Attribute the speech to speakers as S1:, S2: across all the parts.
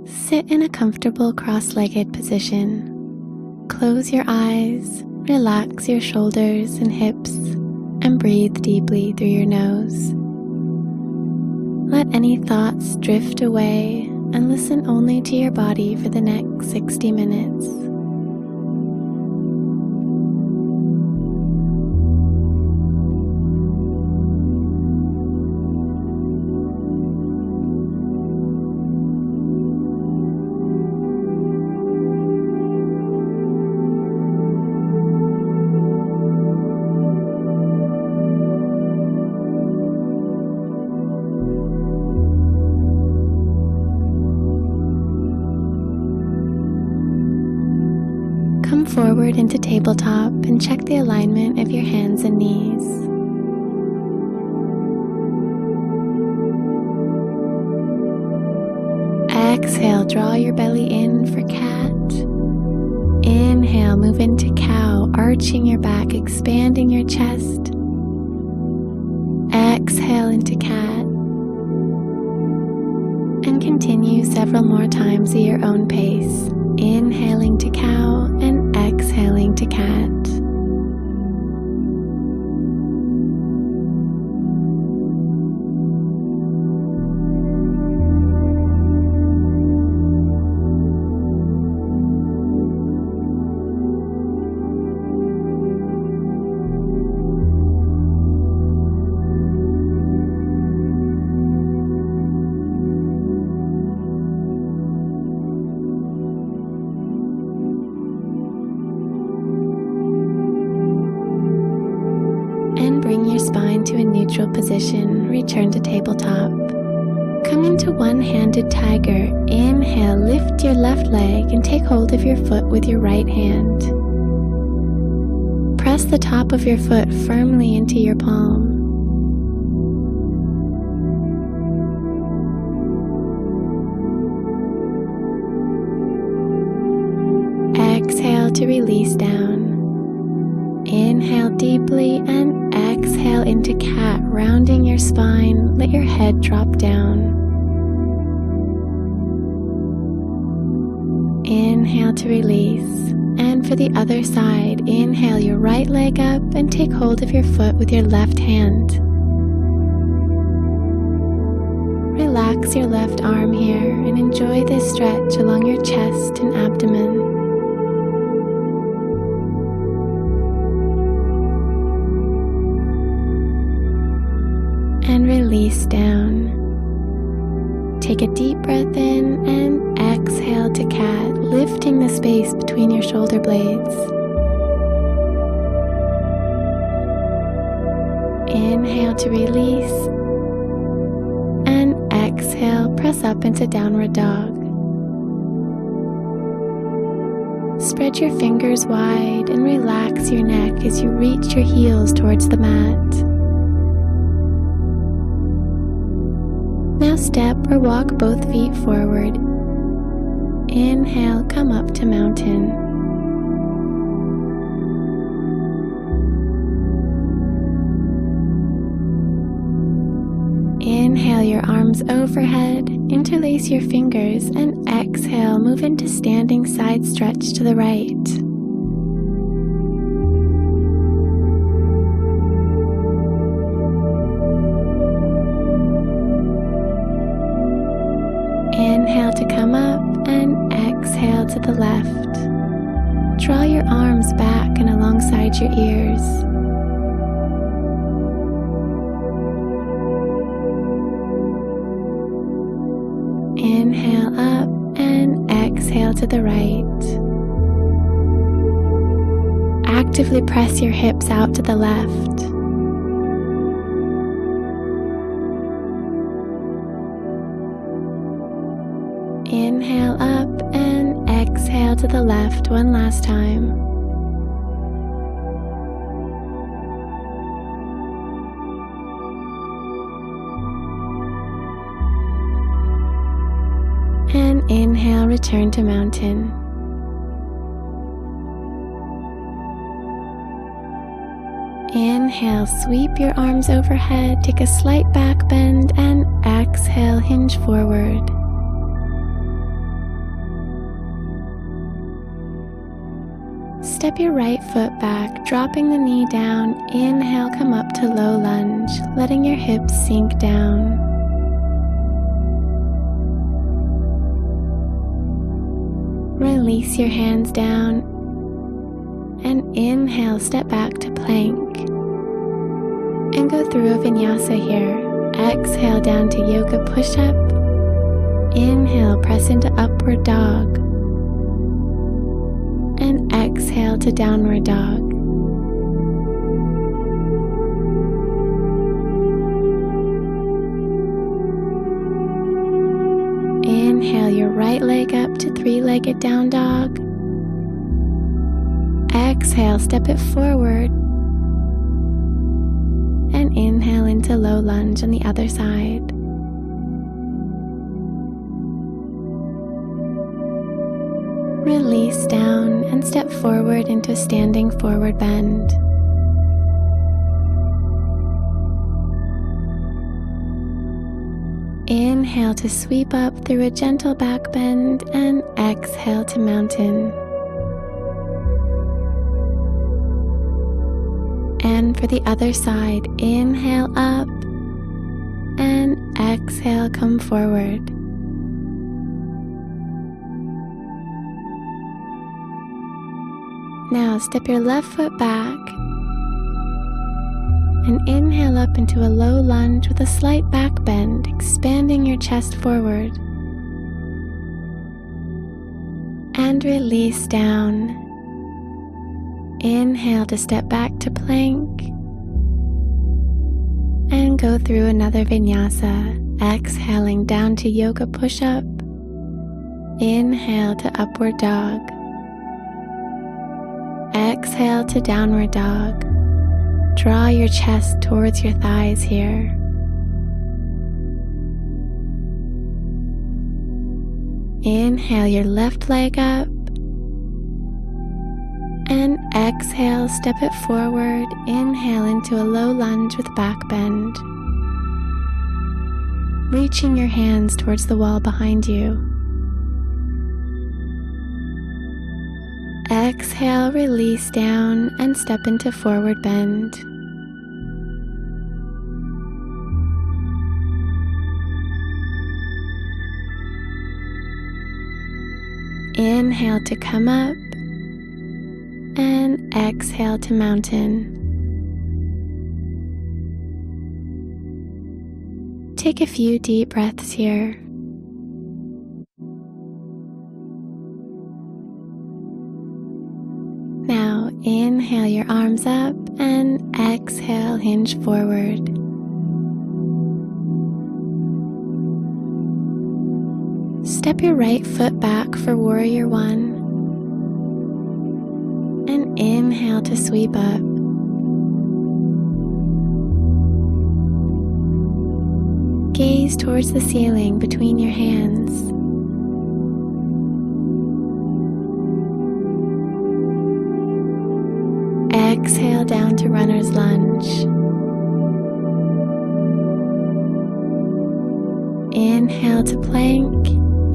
S1: Sit in a comfortable cross-legged position. Close your eyes, relax your shoulders and hips, and breathe deeply through your nose. Let any thoughts drift away and listen only to your body for the next 60 minutes. Come forward into tabletop and check the alignment of your hands and knees. Exhale, draw your belly in for cat. Inhale, move into cow, arching your back, expanding your chest. Exhale into cat. And continue several more times at your own pace. Inhaling to cow and exhaling to cat. And bring your spine to a neutral position. Return to tabletop. Come into one-handed tiger. Inhale, lift your left leg and take hold of your foot with your right hand. Press the top of your foot firmly into your palm. Exhale to release down. Inhale deeply and exhale into cat, rounding your spine. Let your head drop down. Inhale to release. And for the other side, inhale your right leg up and take hold of your foot with your left hand. Relax your left arm here and enjoy this stretch along your chest and abdomen. And release down. Take a deep breath in and exhale to cat, lifting the space between your shoulder blades. Inhale to release, and exhale, press up into downward dog. Spread your fingers wide and relax your neck as you reach your heels towards the mat. Now step or walk both feet forward. Inhale, come up to mountain. Inhale your arms overhead, interlace your fingers, and exhale, move into standing side stretch to the right. Inhale to come up and exhale to the left. Draw your arms back and alongside your ears. Inhale up and exhale to the right. Actively press your hips out to the left. Inhale up and exhale to the left one last time. And inhale, return to mountain. Inhale, sweep your arms overhead, take a slight back bend, and exhale, hinge forward. step your right foot back, dropping the knee down. Inhale, come up to low lunge, letting your hips sink down. Release your hands down and inhale, step back to plank. And go through a vinyasa here. Exhale down to yoga push-up. Inhale, press into upward dog. And exhale to downward dog. Inhale your right leg up to three-legged down dog. Exhale, step it forward. And inhale into low lunge on the other side. Release down and step forward into standing forward bend. Inhale to sweep up through a gentle back bend and exhale to mountain. And for the other side, inhale up and exhale, come forward. Now step your left foot back and inhale up into a low lunge with a slight back bend, expanding your chest forward. And release down. Inhale to step back to plank and go through another vinyasa, exhaling down to yoga push-up. Inhale to upward dog. Exhale to downward dog. Draw your chest towards your thighs here. Inhale your left leg up. And exhale, step it forward. Inhale into a low lunge with back bend. Reaching your hands towards the wall behind you. Exhale, release down and step into forward bend. Inhale to come up and exhale to mountain. Take a few deep breaths here. Now inhale your arms up and exhale, hinge forward. Step your right foot back for warrior one. And inhale to sweep up. Gaze towards the ceiling between your hands. Exhale down to runner's lunge. Inhale to plank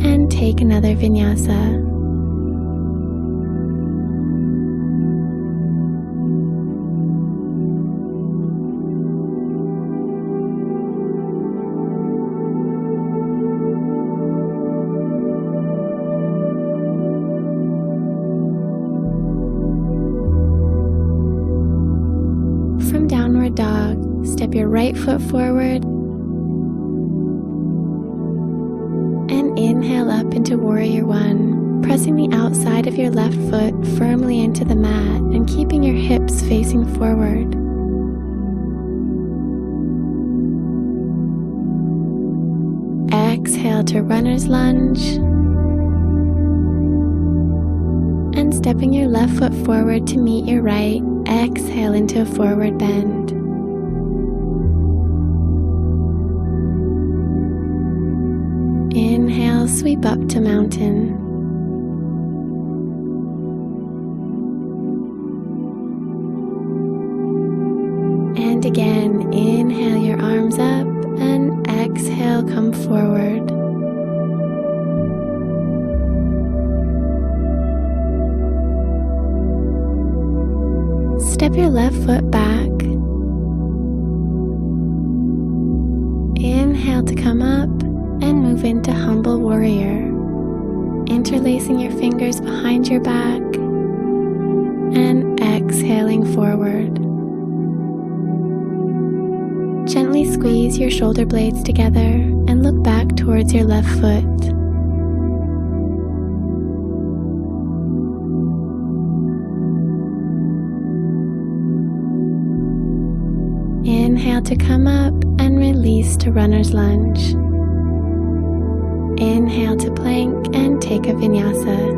S1: and take another vinyasa. From downward dog, step your right foot forward and inhale up into warrior one, pressing the outside of your left foot firmly into the mat and keeping your hips facing forward. Exhale to runner's lunge and stepping your left foot forward to meet your right. Exhale into a forward bend. Inhale, sweep up to mountain. And again, inhale your arms up and exhale, come forward. step your left foot back. Inhale to come up and move into humble warrior, interlacing your fingers behind your back and exhaling forward. Gently squeeze your shoulder blades together and look back towards your left foot. Inhale to come up and release to runner's lunge. Inhale to plank and take a vinyasa.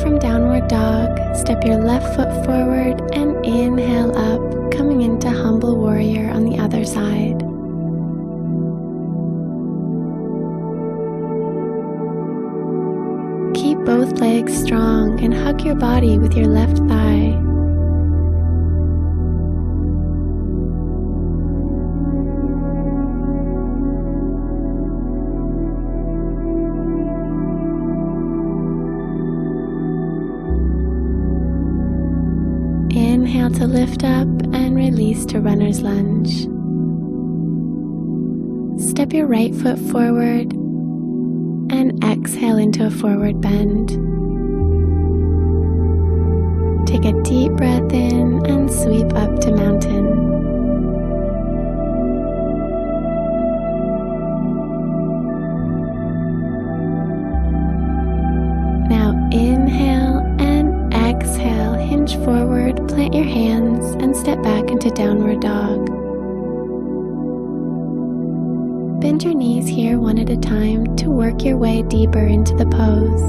S1: From downward dog, step your left foot forward and inhale up, coming into humble warrior on the other side. Keep both legs strong and hug your body with your left thigh. Inhale to lift up and release to runner's lunge. Step your right foot forward and exhale into a forward bend. Take a deep breath in and sweep up to mountain. Now inhale and exhale, hinge forward, plant your hands and step back into downward dog. Bend your knees here one at a time to work your way deeper into the pose.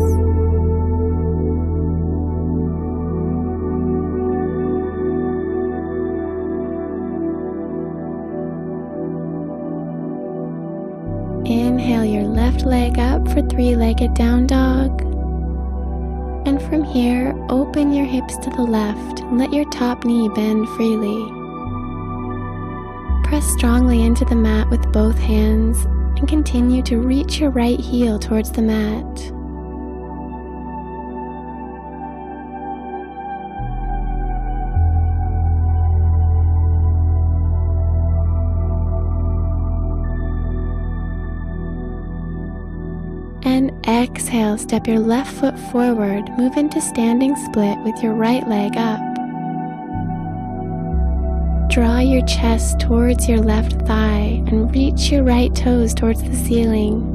S1: Inhale your left leg up for three-legged down dog. And from here, open your hips to the left and let your top knee bend freely. Press strongly into the mat with both hands and continue to reach your right heel towards the mat. And exhale, step your left foot forward, move into standing split with your right leg up. Draw your chest towards your left thigh and reach your right toes towards the ceiling.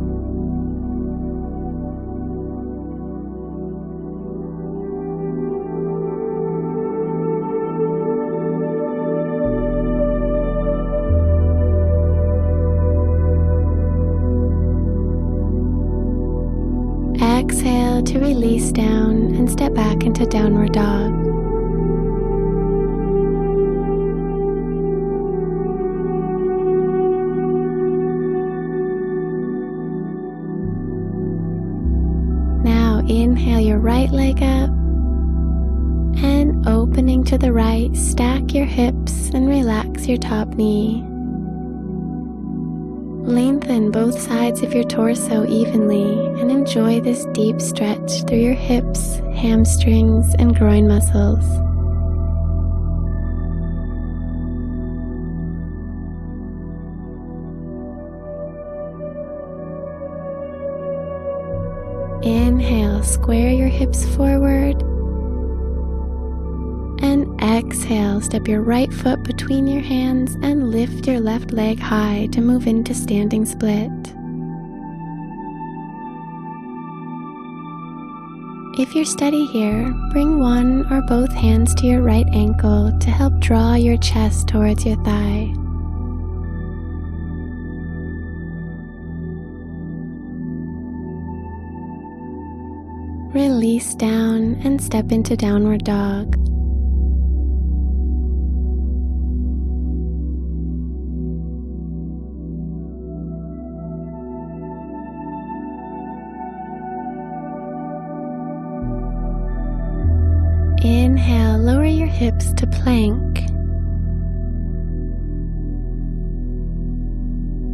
S1: Exhale to release down and step back into downward dog. Now inhale your right leg up and opening to the right, stack your hips and relax your top knee. Lengthen both sides of your torso evenly and enjoy this deep stretch through your hips, hamstrings, and groin muscles. Inhale, square your hips forward. And exhale, step your right foot between your hands and lift your left leg high to move into standing split. If you're steady here, bring one or both hands to your right ankle to help draw your chest towards your thigh. Release down and step into downward dog. lower your hips to plank.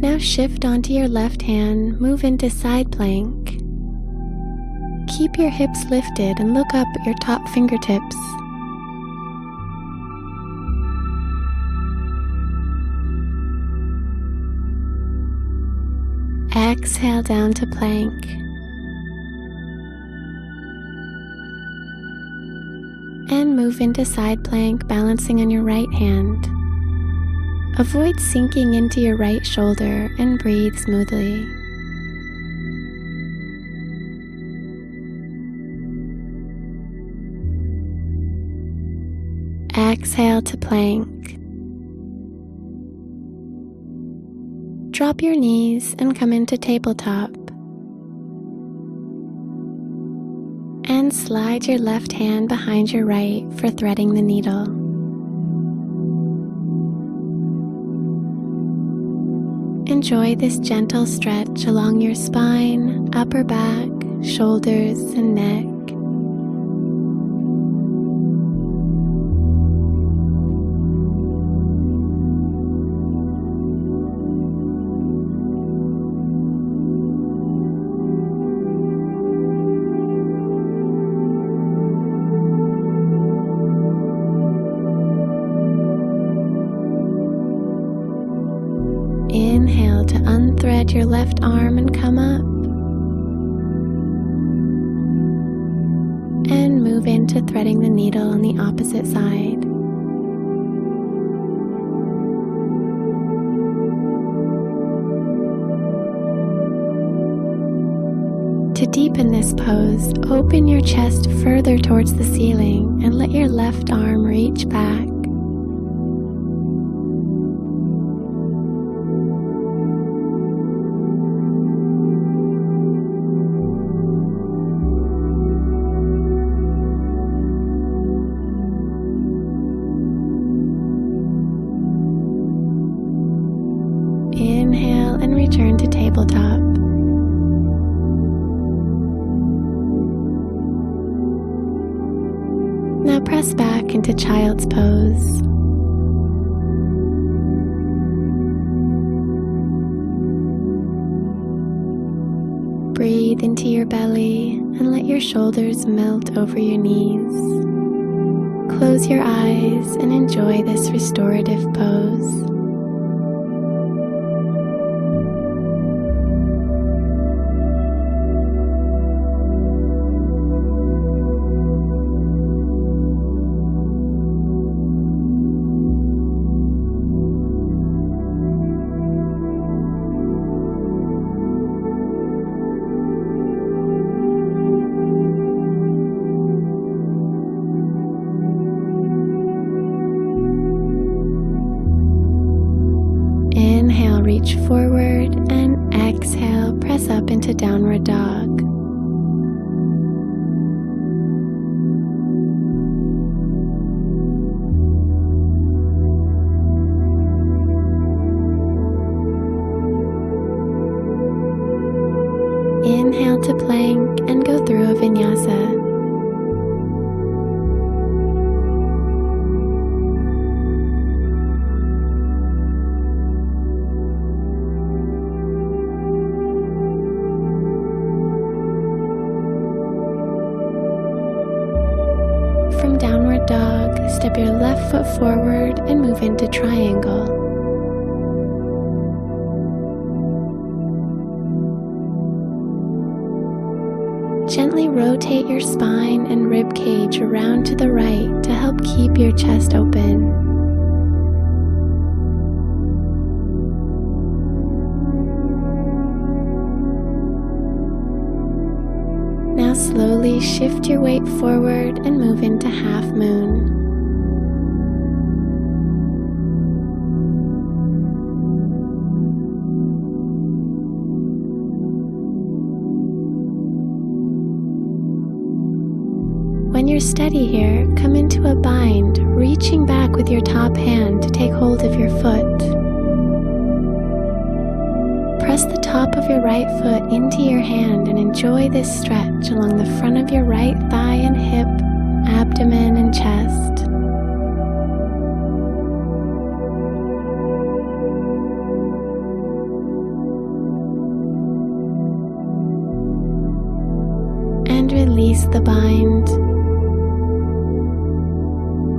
S1: Now shift onto your left hand, move into side plank. Keep your hips lifted and look up at your top fingertips. Exhale down to plank. And move into side plank, balancing on your right hand. Avoid sinking into your right shoulder and breathe smoothly. Exhale to plank. Drop your knees and come into tabletop. And slide your left hand behind your right for threading the needle. Enjoy this gentle stretch along your spine, upper back, shoulders, and neck. Inhale to unthread your left arm and come up. And move into threading the needle on the opposite side. To deepen this pose, open your chest further towards the ceiling and let your left arm reach back. Inhale and return to tabletop. Now press back into child's pose. Breathe into your belly and let your shoulders melt over your knees. Close your eyes and enjoy this restorative pose. Inhale, reach forward, and exhale, press up into downward dog. Inhale to plank and go through a vinyasa. From downward dog, step your left foot forward and move into triangle. Gently rotate your spine and rib cage around to the right to help keep your chest open. Now slowly shift your weight forward and move into half moon. When you're steady here, come into a bind, reaching back with your top hand to take hold of your foot. Press the top of your right foot into your hand and enjoy this stretch along the front of your right thigh and hip abdomen and chest. And release the bind.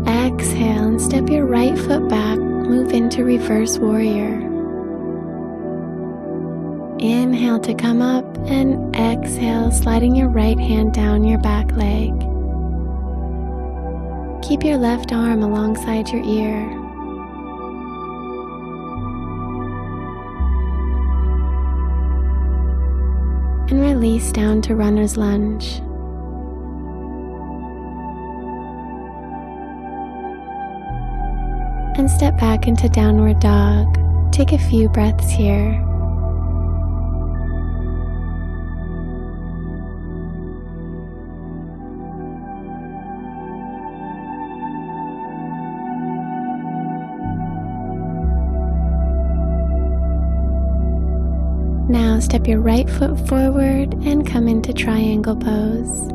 S1: Exhale and step your right foot back, move into reverse warrior. Inhale to come up and exhale, sliding your right hand down your back leg. Keep your left arm alongside your ear. And release down to runner's lunge. And step back into downward dog. Take a few breaths here. Now step your right foot forward and come into triangle pose.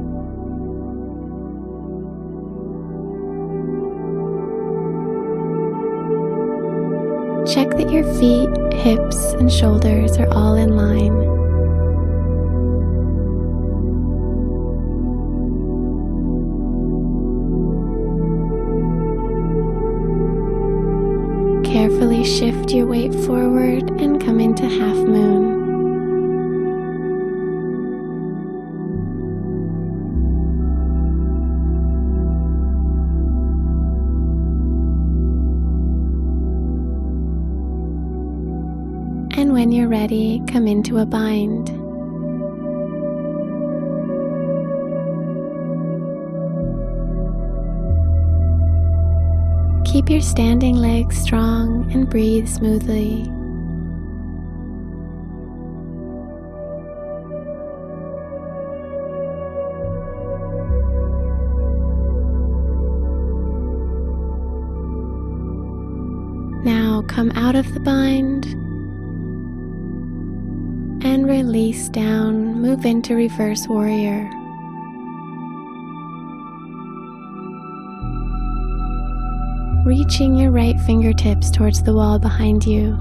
S1: Check that your feet, hips, and shoulders are all in line. Carefully shift your weight forward and come into half moon. And when you're ready, come into a bind. Keep your standing legs strong and breathe smoothly. Now come out of the bind and release down, move into reverse warrior. Reaching your right fingertips towards the wall behind you.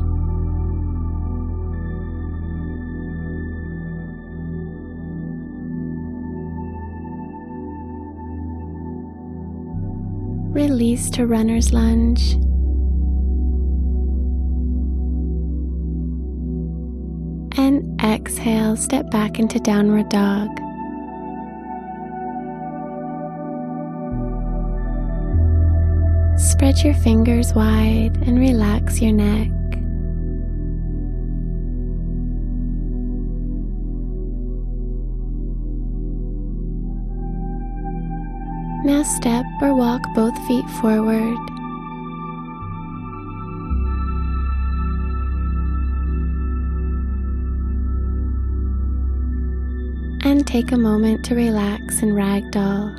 S1: Release to runner's lunge. And exhale, step back into downward dog. Spread your fingers wide and relax your neck. Now step or walk both feet forward. And take a moment to relax and ragdoll.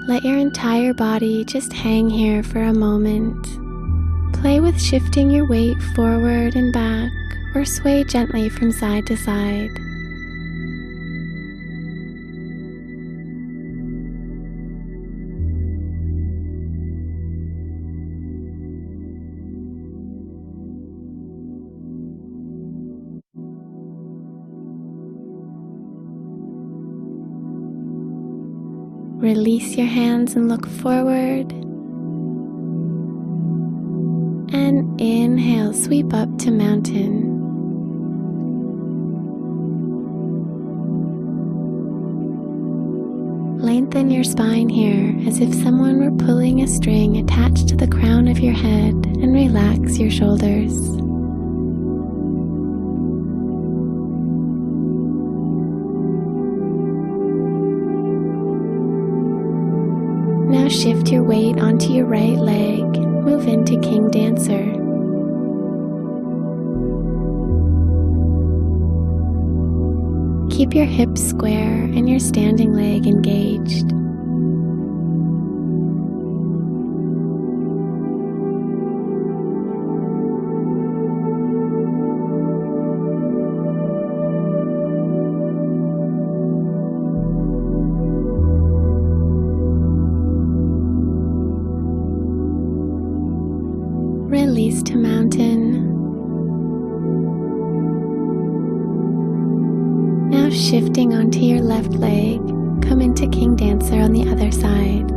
S1: Let your entire body just hang here for a moment. Play with shifting your weight forward and back, or sway gently from side to side. Release your hands and look forward. And inhale, sweep up to mountain. Lengthen your spine here as if someone were pulling a string attached to the crown of your head, and relax your shoulders. Now shift your weight onto your right leg. Move into King Dancer. Keep your hips square and your standing leg engaged. release to mountain. Now shifting onto your left leg, come into King Dancer on the other side.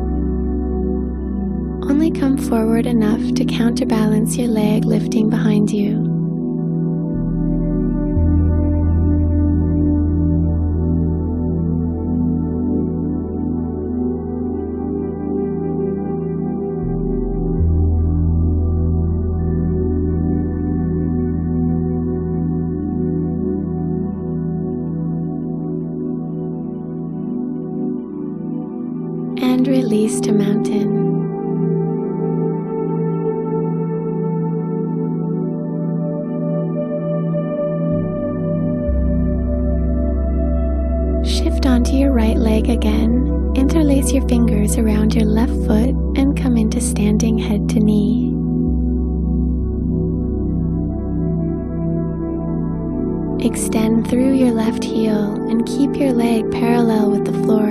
S1: Only come forward enough to counterbalance your leg lifting behind you. And release to mountain. Shift onto your right leg again, interlace your fingers around your left foot and come into standing head to knee. Extend through your left heel and keep your leg parallel with the floor.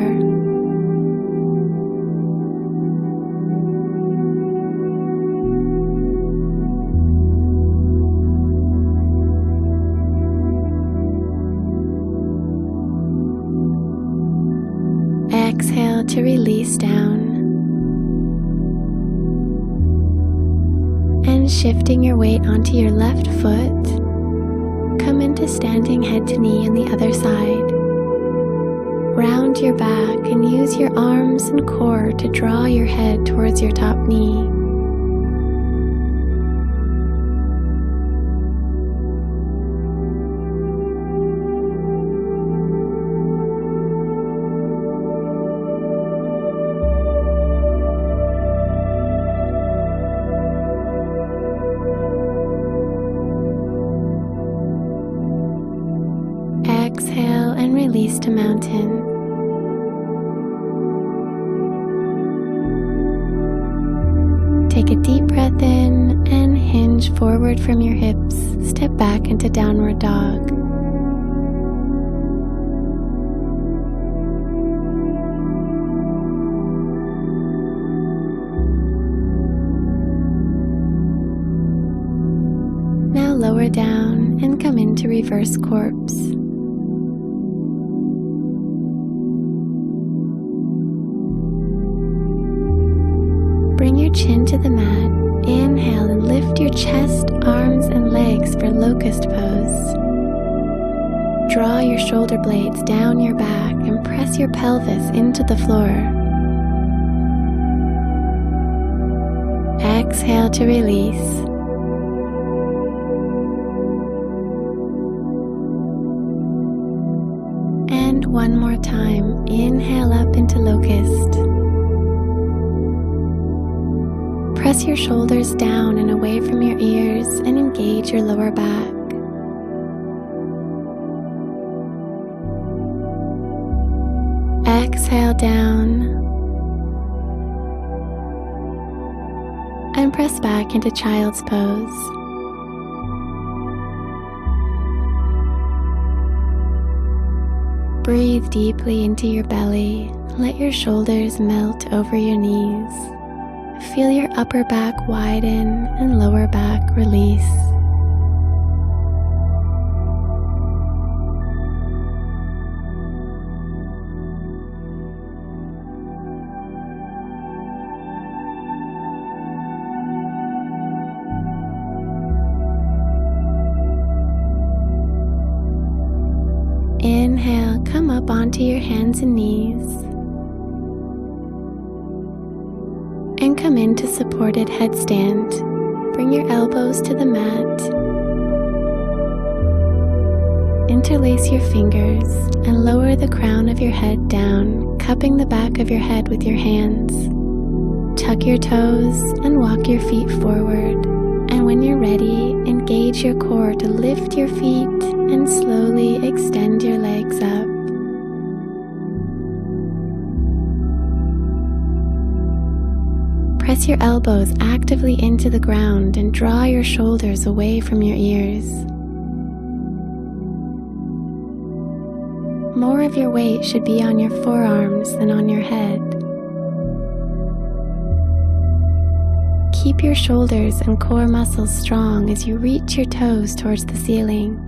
S1: Exhale to release down. And shifting your weight onto your left foot, come into standing head to knee on the other side. Round your back and use your arms and core to draw your head towards your top knee. Exhale and release to mountain. Take a deep breath in and hinge forward from your hips. Step back into downward dog. Now lower down and come into reverse corpse. Bring your chin to the mat. Inhale and lift your chest, arms, and legs for locust pose. Draw your shoulder blades down your back and press your pelvis into the floor. Exhale to release. And one more time, inhale up into locust. Press your shoulders down and away from your ears and engage your lower back. Exhale down and press back into child's pose. Breathe deeply into your belly. Let your shoulders melt over your knees. Feel your upper back widen and lower back release. Inhale, come up onto your hands and knees. And come into supported headstand. Bring your elbows to the mat. Interlace your fingers and lower the crown of your head down, cupping the back of your head with your hands. Tuck your toes and walk your feet forward. And when you're ready, engage your core to lift your feet and slowly extend your legs up. Press your elbows actively into the ground and draw your shoulders away from your ears. More of your weight should be on your forearms than on your head. keep your shoulders and core muscles strong as you reach your toes towards the ceiling.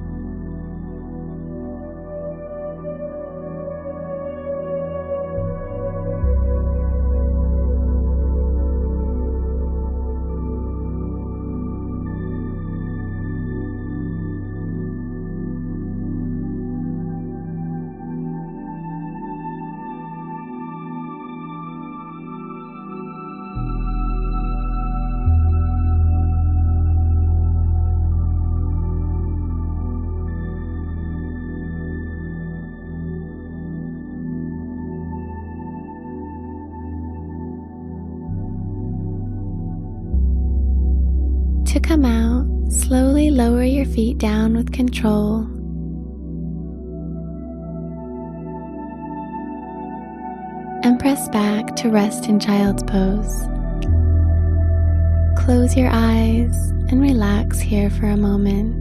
S1: To come out, slowly lower your feet down with control. And press back to rest in child's pose. Close your eyes and relax here for a moment.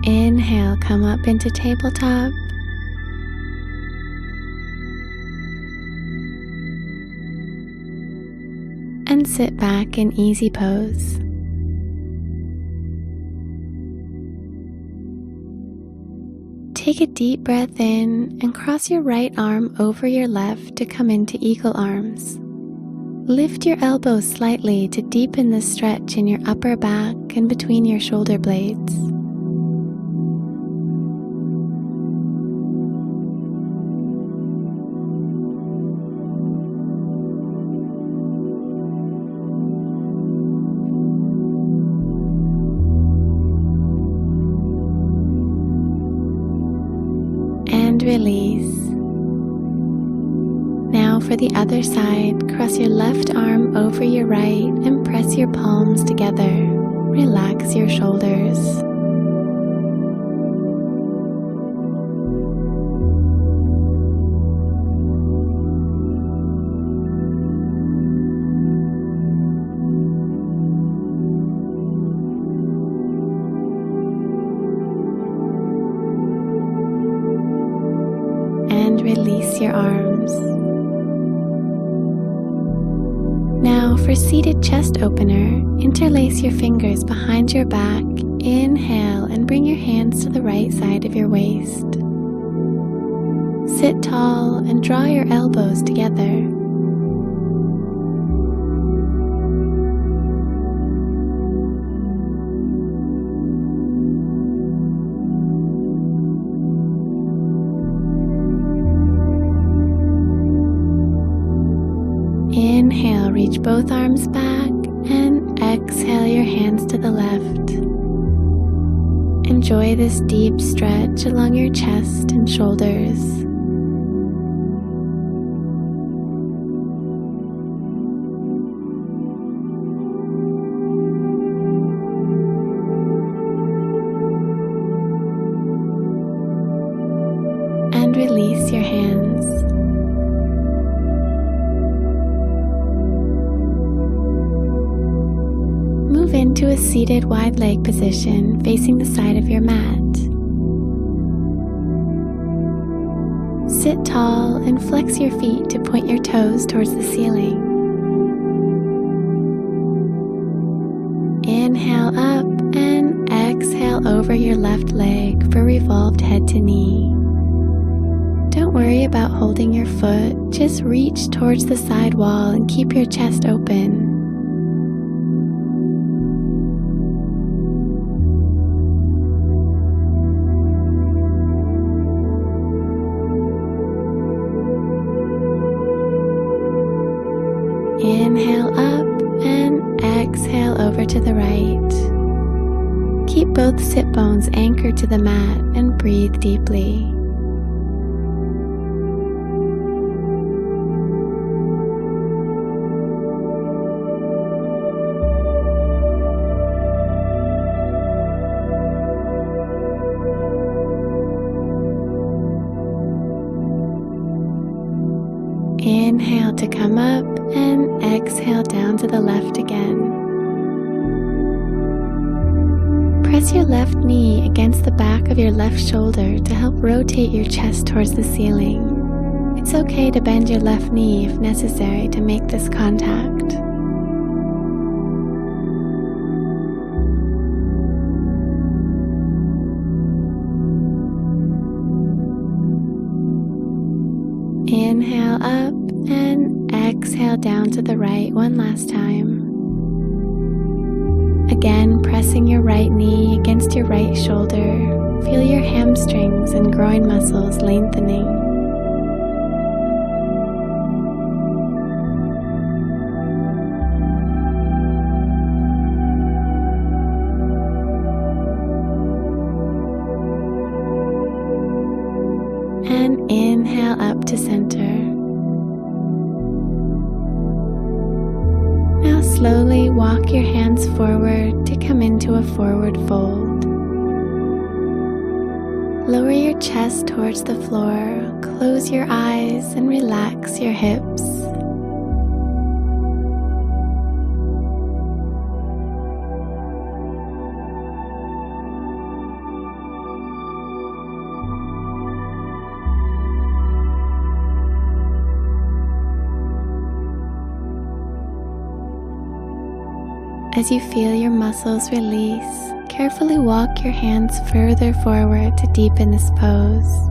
S1: Inhale, come up into tabletop. And sit back in easy pose. Take a deep breath in and cross your right arm over your left to come into eagle arms. Lift your elbows slightly to deepen the stretch in your upper back and between your shoulder blades. And release. Now for the other side, cross your left arm over your right and press your palms together. Relax your shoulders. And release your arms. Now for seated chest opener, interlace your fingers behind your back, inhale and bring your hands to the right side of your waist. Sit tall and draw your elbows together. Inhale, reach both arms back, and exhale your hands to the left. Enjoy this deep stretch along your chest and shoulders. And release your hands. Move into a seated wide leg position facing the side of your mat. Sit tall and flex your feet to point your toes towards the ceiling. Inhale up and exhale over your left leg for revolved head to knee. Don't worry about holding your foot, just reach towards the side wall and keep your chest open. Inhale up and exhale over to the right. Keep both sit bones anchored to the mat and breathe deeply. to come up and exhale down to the left again. Press your left knee against the back of your left shoulder to help rotate your chest towards the ceiling. It's okay to bend your left knee if necessary to make this contact. Inhale up and exhale down to the right one last time. Again, pressing your right knee against your right shoulder. Feel your hamstrings and groin muscles lengthening. And inhale up to center. Now slowly walk your hands forward to come into a forward fold. Lower your chest towards the floor, close your eyes and relax your hips. As you feel your muscles release, carefully walk your hands further forward to deepen this pose.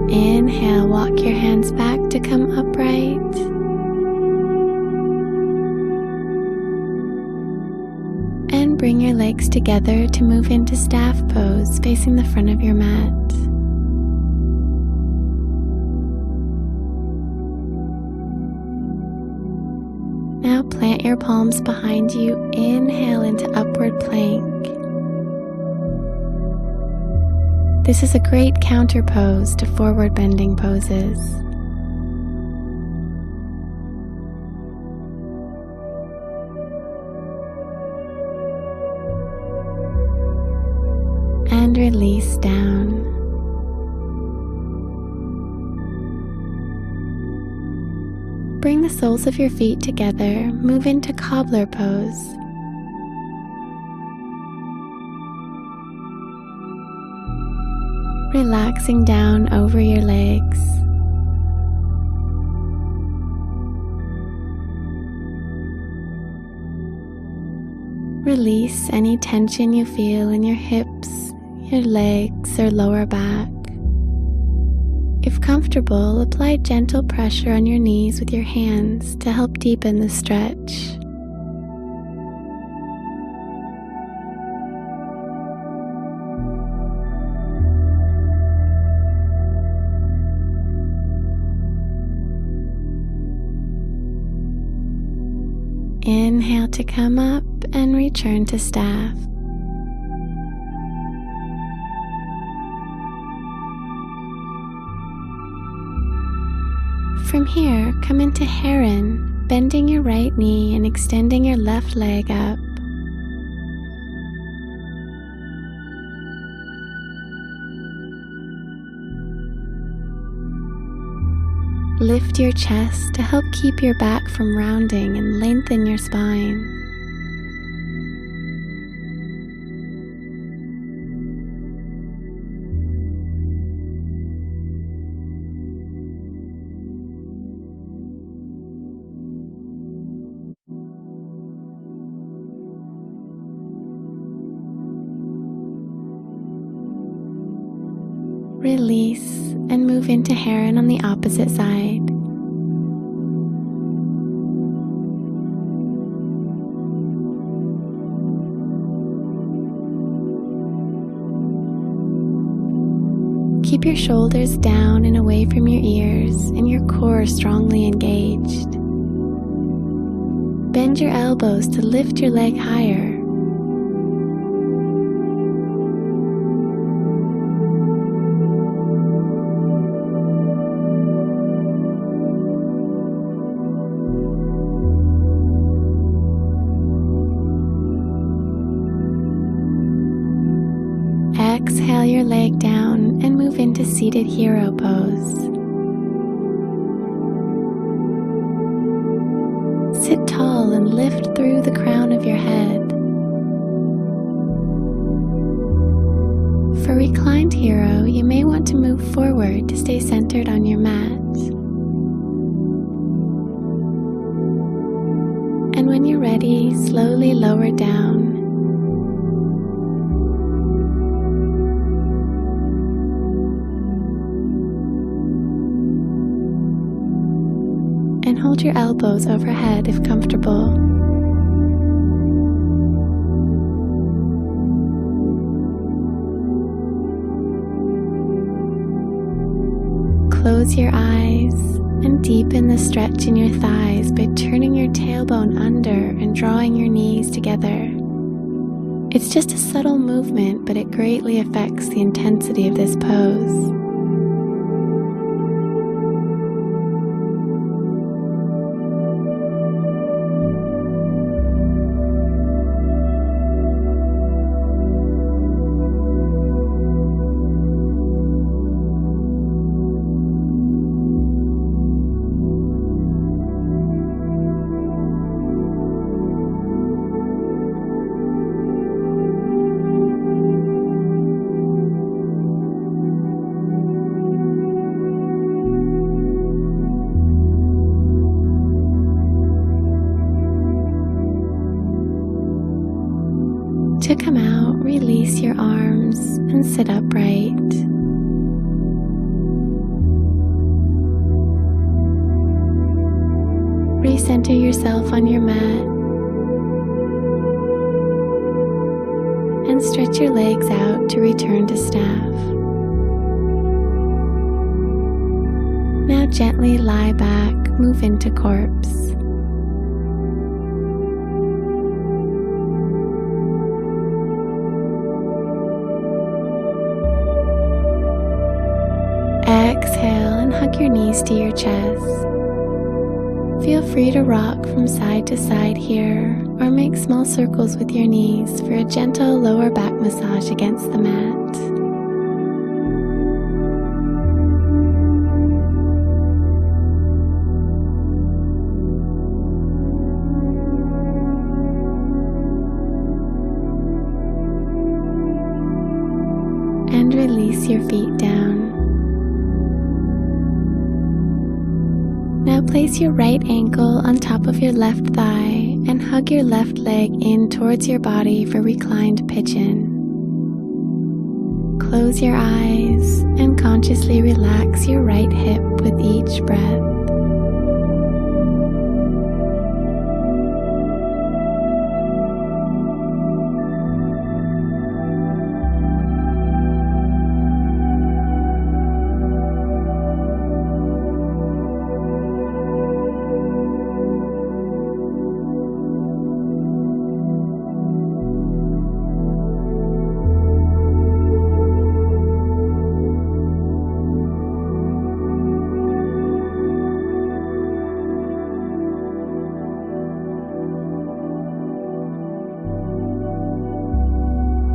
S1: Inhale, walk your hands back to come upright. And bring your legs together to move into staff pose facing the front of your mat. Now plant your palms behind you. Inhale into upward plank. This is a great counter pose to forward bending poses. And release down. Bring the soles of your feet together, move into cobbler pose. Relaxing down over your legs. Release any tension you feel in your hips, your legs, or lower back. If comfortable, apply gentle pressure on your knees with your hands to help deepen the stretch. Inhale to come up and return to staff. From here, come into heron, bending your right knee and extending your left leg up. Lift your chest to help keep your back from rounding and lengthen your spine. Release and move into heron on the opposite side. your shoulders down and away from your ears and your core strongly engaged. Bend your elbows to lift your leg higher. Exhale your leg down and move into seated hero pose. Sit tall and lift through the crown of your head. For reclined hero, you may want to move forward to stay centered on your mat. And when you're ready, slowly lower down. And hold your elbows overhead if comfortable. Close your eyes and deepen the stretch in your thighs by turning your tailbone under and drawing your knees together. It's just a subtle movement, but it greatly affects the intensity of this pose. To come out, release your arms and sit upright. Recenter yourself on your mat and stretch your legs out to return to staff. Now gently lie back, move into corpse. Exhale and hug your knees to your chest. Feel free to rock from side to side here or make small circles with your knees for a gentle lower back massage against the mat. And release your feet down. Now place your right ankle on top of your left thigh and hug your left leg in towards your body for reclined pigeon. Close your eyes and consciously relax your right hip with each breath.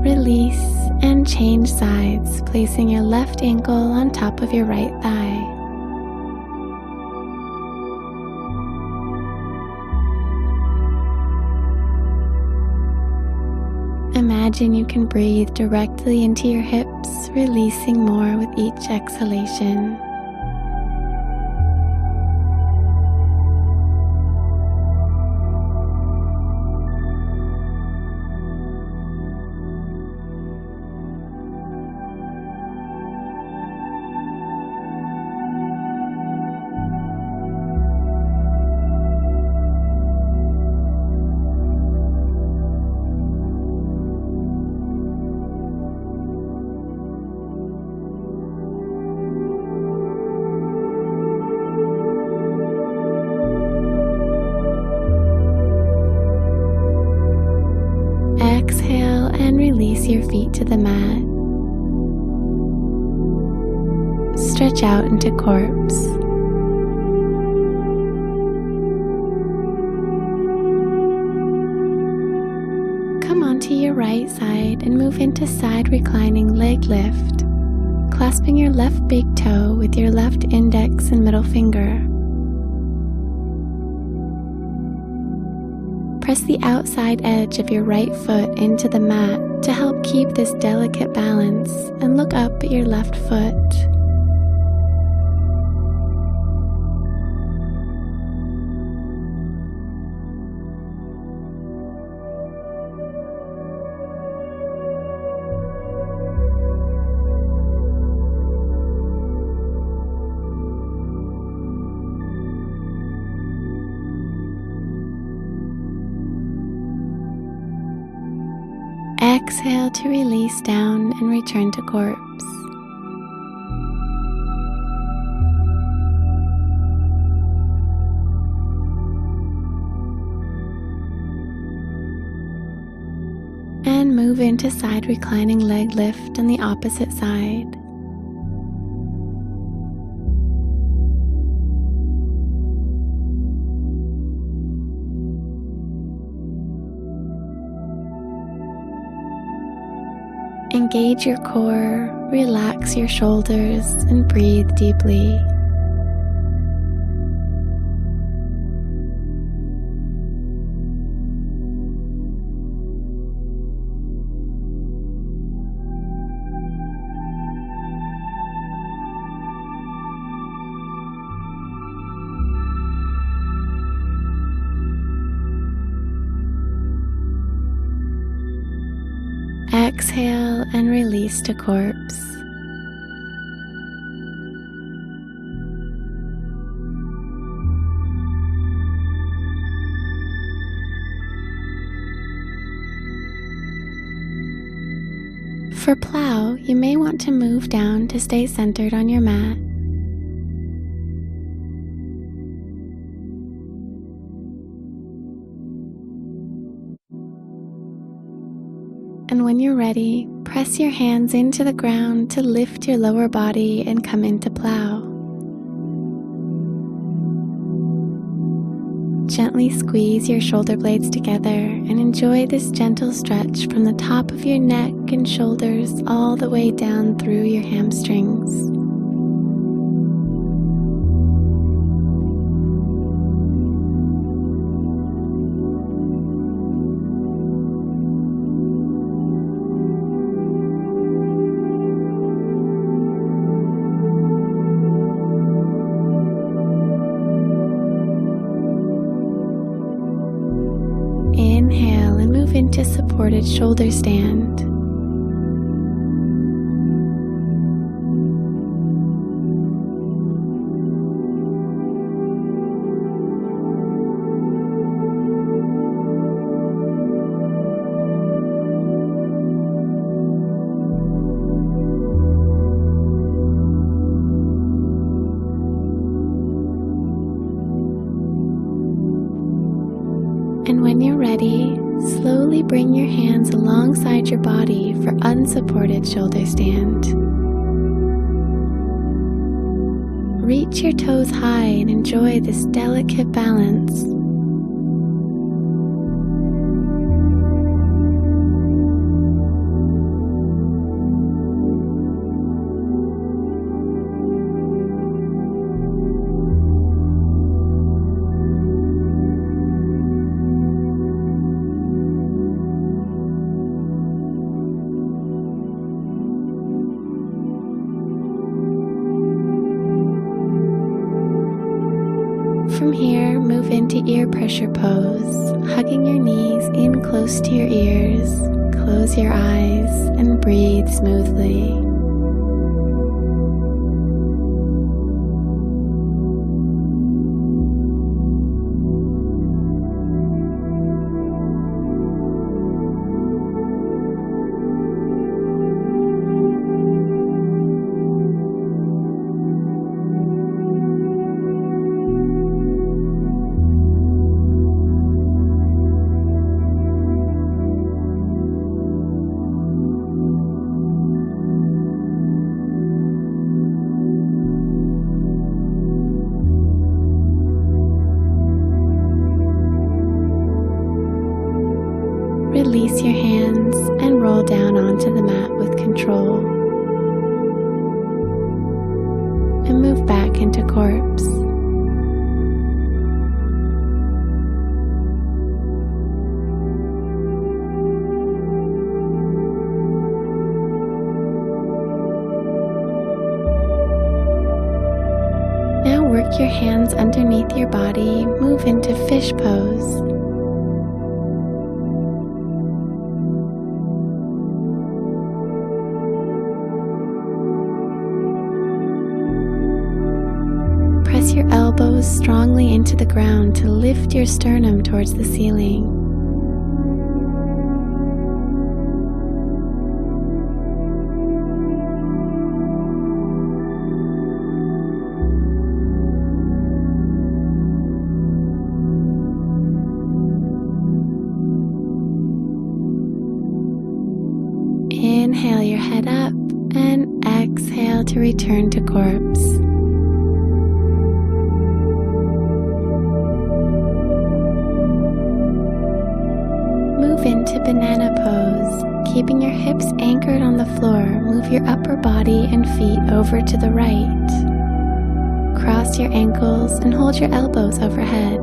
S1: Release and change sides, placing your left ankle on top of your right thigh. Imagine you can breathe directly into your hips, releasing more with each exhalation. feet to the mat. Stretch out into corpse. Come onto your right side and move into side reclining leg lift, clasping your left big toe with your left index and middle finger. Press the outside edge of your right foot into the mat to help keep this delicate balance, and look up at your left foot. Exhale to release down and return to corpse. And move into side reclining leg lift on the opposite side. Engage your core, relax your shoulders, and breathe deeply. Exhale and release to corpse. For plow, you may want to move down to stay centered on your mat. And when you're ready, press your hands into the ground to lift your lower body and come into plow. Gently squeeze your shoulder blades together and enjoy this gentle stretch from the top of your neck and shoulders all the way down through your hamstrings. Inhale and move into supported shoulder stand. And when you're ready, slowly bring your hands alongside your body for unsupported shoulder stand. Reach your toes high and enjoy this delicate balance. From here, move into ear pressure pose, hugging your knees in close to your ears. Close your eyes and breathe smoothly. control, and move back into corpse. Now work your hands underneath your body, move into fish pose. Press your elbows strongly into the ground to lift your sternum towards the ceiling. Inhale your head up and exhale to return to corpse. Move into banana pose. Keeping your hips anchored on the floor, move your upper body and feet over to the right. Cross your ankles and hold your elbows overhead.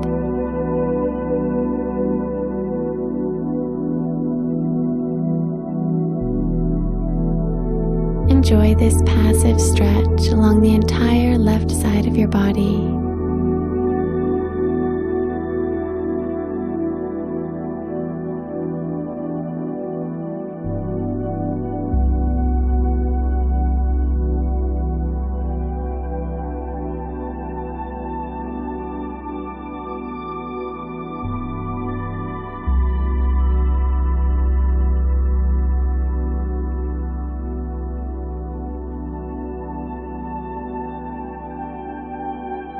S1: Enjoy this passive stretch along the entire left side of your body.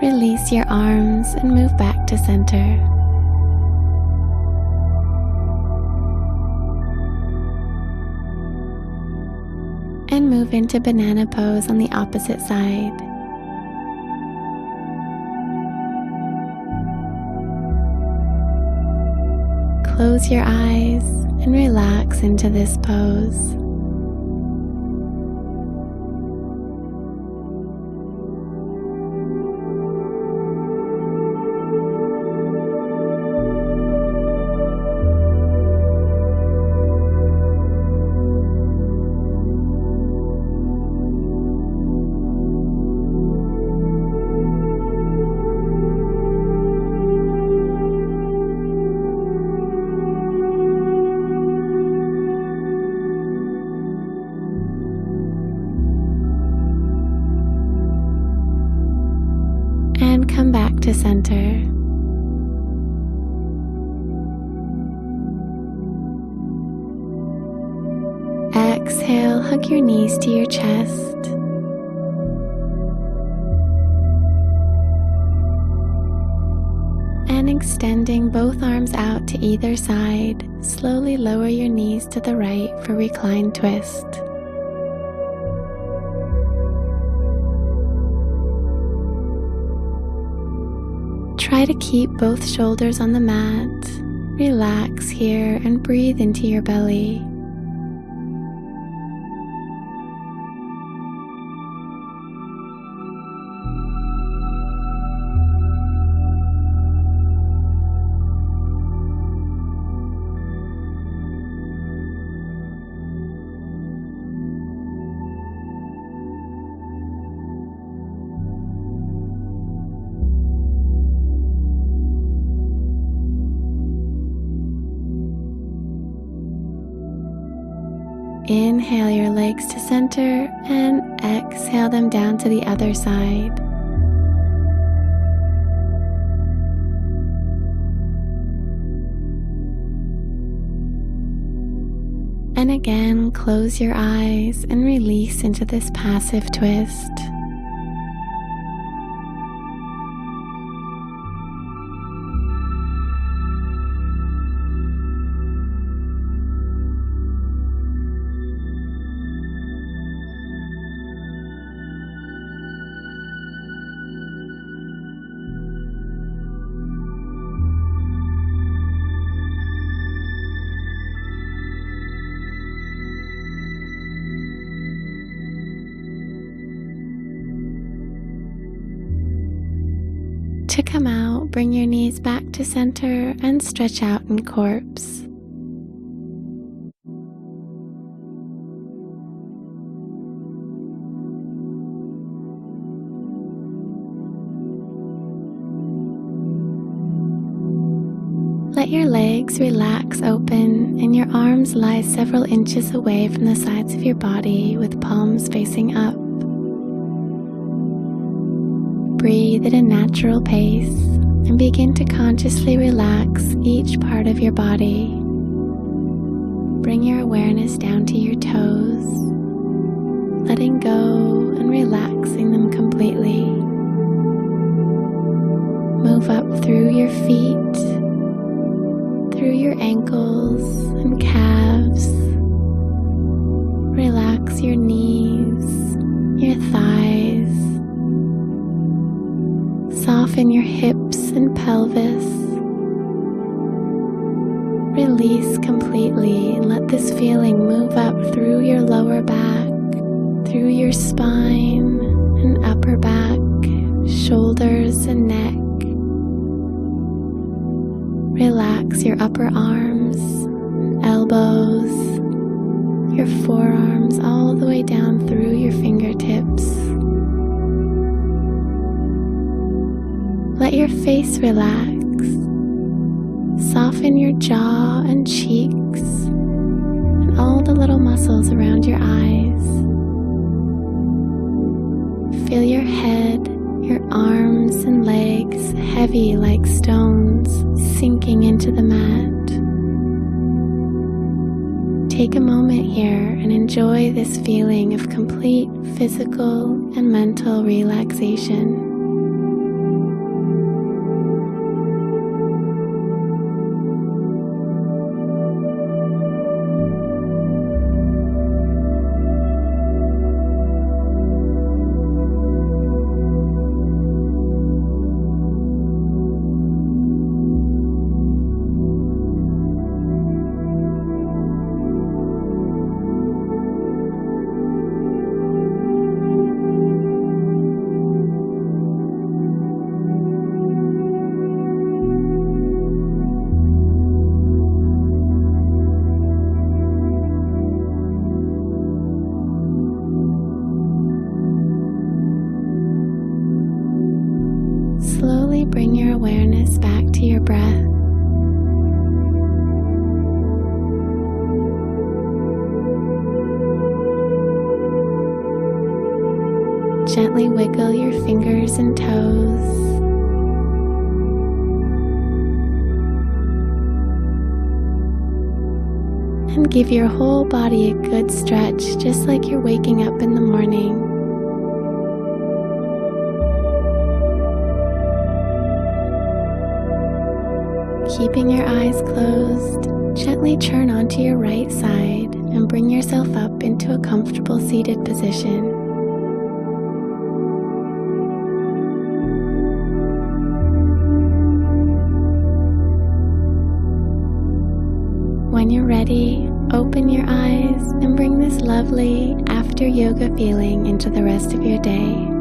S1: Release your arms and move back to center. And move into banana pose on the opposite side. Close your eyes and relax into this pose. And come back to center. Exhale, hug your knees to your chest. And extending both arms out to either side, slowly lower your knees to the right for reclined twist. Try to keep both shoulders on the mat. Relax here and breathe into your belly. Inhale your legs to center and exhale them down to the other side. And again, close your eyes and release into this passive twist. To come out, bring your knees back to center and stretch out in corpse. Let your legs relax open and your arms lie several inches away from the sides of your body with palms facing up. Breathe at a natural pace and begin to consciously relax each part of your body. Bring your awareness down to your toes, letting go and relaxing them completely. Move up through your feet, through your ankles and calves. Relax your knees, your thighs. Soften your hips and pelvis. Release completely and let this feeling move up through your lower back, through your spine and upper back, shoulders and neck. Relax your upper arms, elbows, your forearms all the way down through your fingertips. Let your face relax. Soften your jaw and cheeks and all the little muscles around your eyes. Feel your head, your arms and legs heavy like stones sinking into the mat. Take a moment here and enjoy this feeling of complete physical and mental relaxation. Slowly bring your awareness back to your breath. Gently wiggle your fingers and toes. And give your whole body a good stretch, just like you're waking up in the morning. Keeping your eyes closed, gently turn onto your right side and bring yourself up into a comfortable seated position. When you're ready, open your eyes and bring this lovely after yoga feeling into the rest of your day.